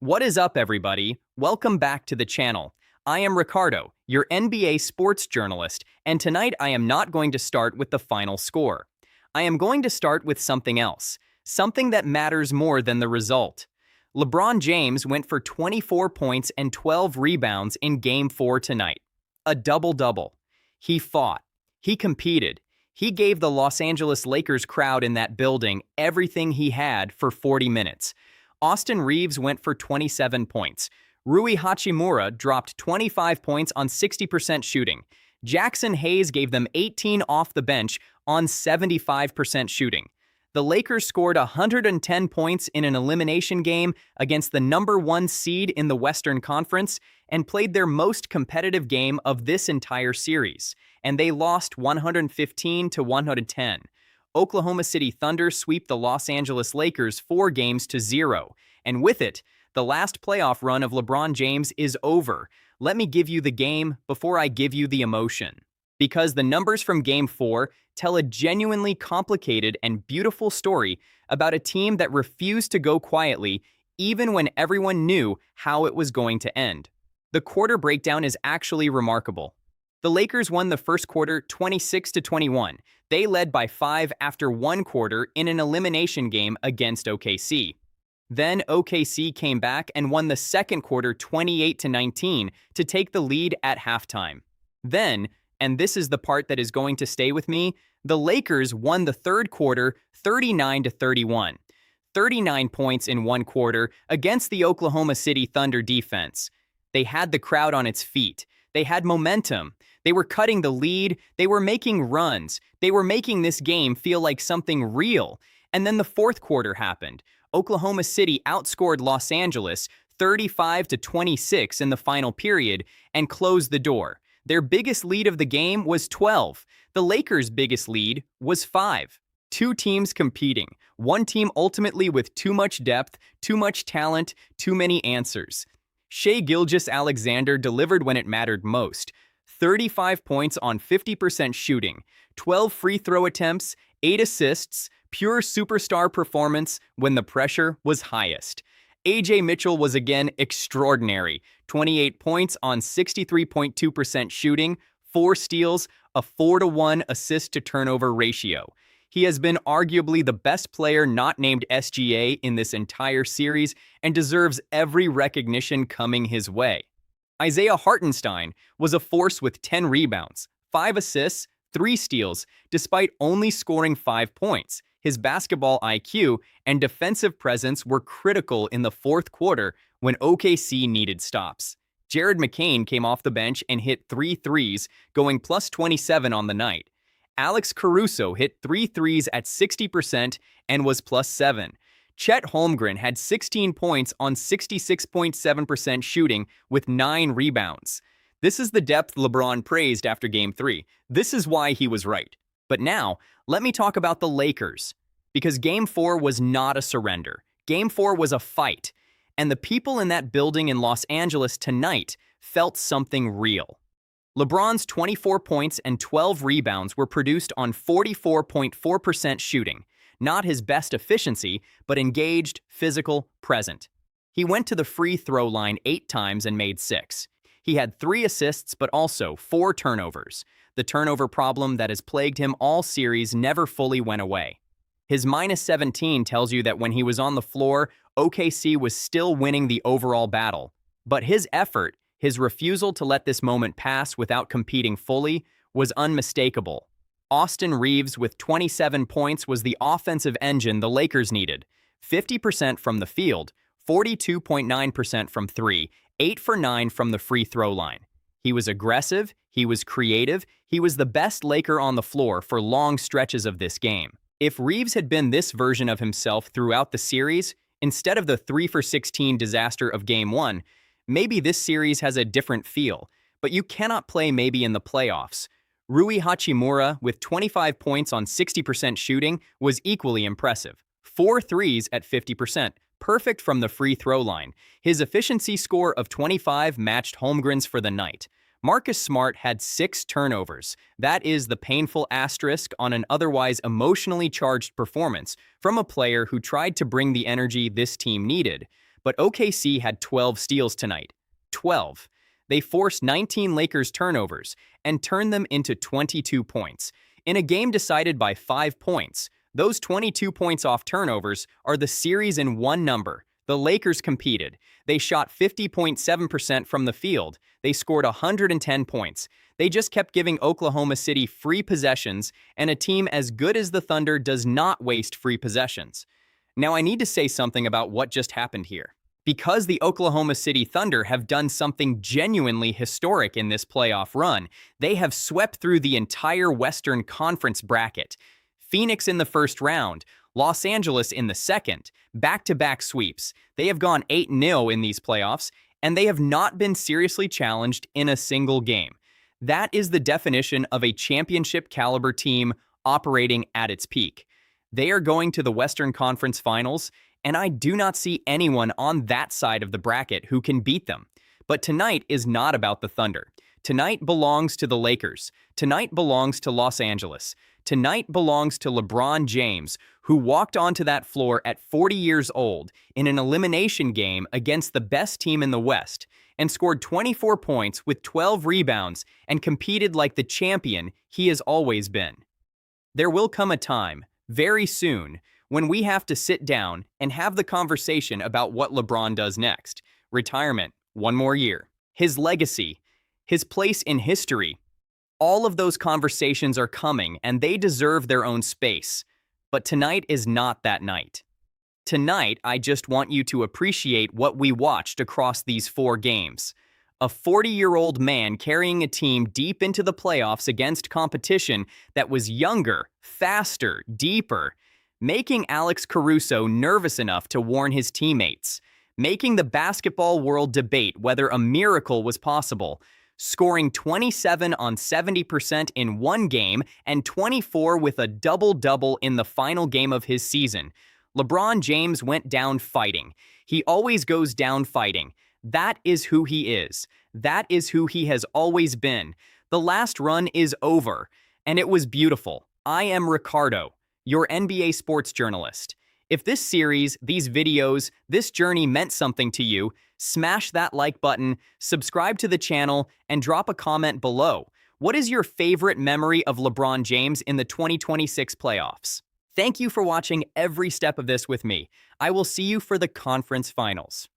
What is up, everybody? Welcome back to the channel. I am Ricardo, your NBA sports journalist, and tonight I am not going to start with the final score. I am going to start with something else, something that matters more than the result. LeBron James went for 24 points and 12 rebounds in Game 4 tonight. A double-double. He fought. He competed. He gave the Los Angeles Lakers crowd in that building everything he had for 40 minutes. Austin Reaves went for 27 points. Rui Hachimura dropped 25 points on 60% shooting. Jackson Hayes gave them 18 off the bench on 75% shooting. The Lakers scored 110 points in an elimination game against the #1 seed in the Western Conference and played their most competitive game of this entire series, and they lost 115-110. Oklahoma City Thunder sweep the Los Angeles Lakers 4-0, and with it, the last playoff run of LeBron James is over. Let me give you the game before I give you the emotion. Because the numbers from Game 4 tell a genuinely complicated and beautiful story about a team that refused to go quietly even when everyone knew how it was going to end. The quarter breakdown is actually remarkable. The Lakers won the first quarter 26-21. They led by 5 after one quarter in an elimination game against OKC. Then OKC came back and won the second quarter 28-19 to take the lead at halftime. Then, and this is the part that is going to stay with me, the Lakers won the third quarter 39-31. 39 points in one quarter against the Oklahoma City Thunder defense. They had the crowd on its feet. They had momentum. They were cutting the lead. They were making runs. They were making this game feel like something real. And then the fourth quarter happened. Oklahoma City outscored Los Angeles 35-26 in the final period and closed the door. Their biggest lead of the game was 12. The Lakers' biggest lead was 5. Two teams competing. One team ultimately with too much depth, too much talent, too many answers. Shai Gilgeous-Alexander delivered when it mattered most. 35 points on 50% shooting, 12 free throw attempts, 8 assists, pure superstar performance when the pressure was highest. Ajay Mitchell was again extraordinary. 28 points on 63.2% shooting, 4 steals, a 4-to-1 assist-to-turnover ratio. He has been arguably the best player not named SGA in this entire series and deserves every recognition coming his way. Isaiah Hartenstein was a force with 10 rebounds, 5 assists, 3 steals, despite only scoring 5 points. His basketball IQ and defensive presence were critical in the fourth quarter when OKC needed stops. Jared McCain came off the bench and hit 3 threes, going plus 27 on the night. Alex Caruso hit 3 threes at 60% and was plus 7. Chet Holmgren had 16 points on 66.7% shooting with 9 rebounds. This is the depth LeBron praised after Game 3. This is why he was right. But now, let me talk about the Lakers. Because Game 4 was not a surrender. Game 4 was a fight. And the people in that building in Los Angeles tonight felt something real. LeBron's 24 points and 12 rebounds were produced on 44.4% shooting. Not his best efficiency, but engaged, physical, present. He went to the free throw line 8 times and made 6. He had 3 assists, but also 4 turnovers. The turnover problem that has plagued him all series never fully went away. His minus 17 tells you that when he was on the floor, OKC was still winning the overall battle. But his effort, his refusal to let this moment pass without competing fully, was unmistakable. Austin Reaves with 27 points was the offensive engine the Lakers needed. 50% from the field, 42.9% from 3, 8 for 9 from the free throw line. He was aggressive, he was creative, he was the best Laker on the floor for long stretches of this game. If Reaves had been this version of himself throughout the series, instead of the 3 for 16 disaster of Game 1, maybe this series has a different feel, but you cannot play maybe in the playoffs. Rui Hachimura, with 25 points on 60% shooting, was equally impressive. 4 threes at 50%, perfect from the free throw line. His efficiency score of 25 matched Holmgren's for the night. Marcus Smart had 6 turnovers. That is the painful asterisk on an otherwise emotionally charged performance from a player who tried to bring the energy this team needed. but OKC had 12 steals tonight. 12. They forced 19 Lakers turnovers and turned them into 22 points. In a game decided by 5 points, those 22 points off turnovers are the series in one number. The Lakers competed. They shot 50.7% from the field. They scored 110 points. They just kept giving Oklahoma City free possessions, and a team as good as the Thunder does not waste free possessions. Now, I need to say something about what just happened here. Because the Oklahoma City Thunder have done something genuinely historic in this playoff run, they have swept through the entire Western Conference bracket. Phoenix in the first round, Los Angeles in the second, back-to-back sweeps. They have gone 8-0 in these playoffs, and they have not been seriously challenged in a single game. That is the definition of a championship-caliber team operating at its peak. They are going to the Western Conference Finals, and I do not see anyone on that side of the bracket who can beat them. But tonight is not about the Thunder. Tonight belongs to the Lakers. Tonight belongs to Los Angeles. Tonight belongs to LeBron James, who walked onto that floor at 40 years old in an elimination game against the best team in the West and scored 24 points with 12 rebounds and competed like the champion he has always been. There will come a time, very soon, when we have to sit down and have the conversation about what LeBron does next. Retirement, one more year. His legacy, his place in history. All of those conversations are coming, and they deserve their own space. But tonight is not that night. Tonight, I just want you to appreciate what we watched across these 4 games. A 40-year-old man carrying a team deep into the playoffs against competition that was younger, faster, deeper, making Alex Caruso nervous enough to warn his teammates, making the basketball world debate whether a miracle was possible, scoring 27 on 70% in one game and 24 with a double-double in the final game of his season. LeBron James went down fighting. He always goes down fighting. That is who he is. That is who he has always been. The last run is over, and it was beautiful. I am Ricardo, your NBA sports journalist. If this series, these videos, this journey meant something to you, smash that like button, subscribe to the channel, and drop a comment below. What is your favorite memory of LeBron James in the 2026 playoffs? Thank you for watching every step of this with me. I will see you for the conference finals.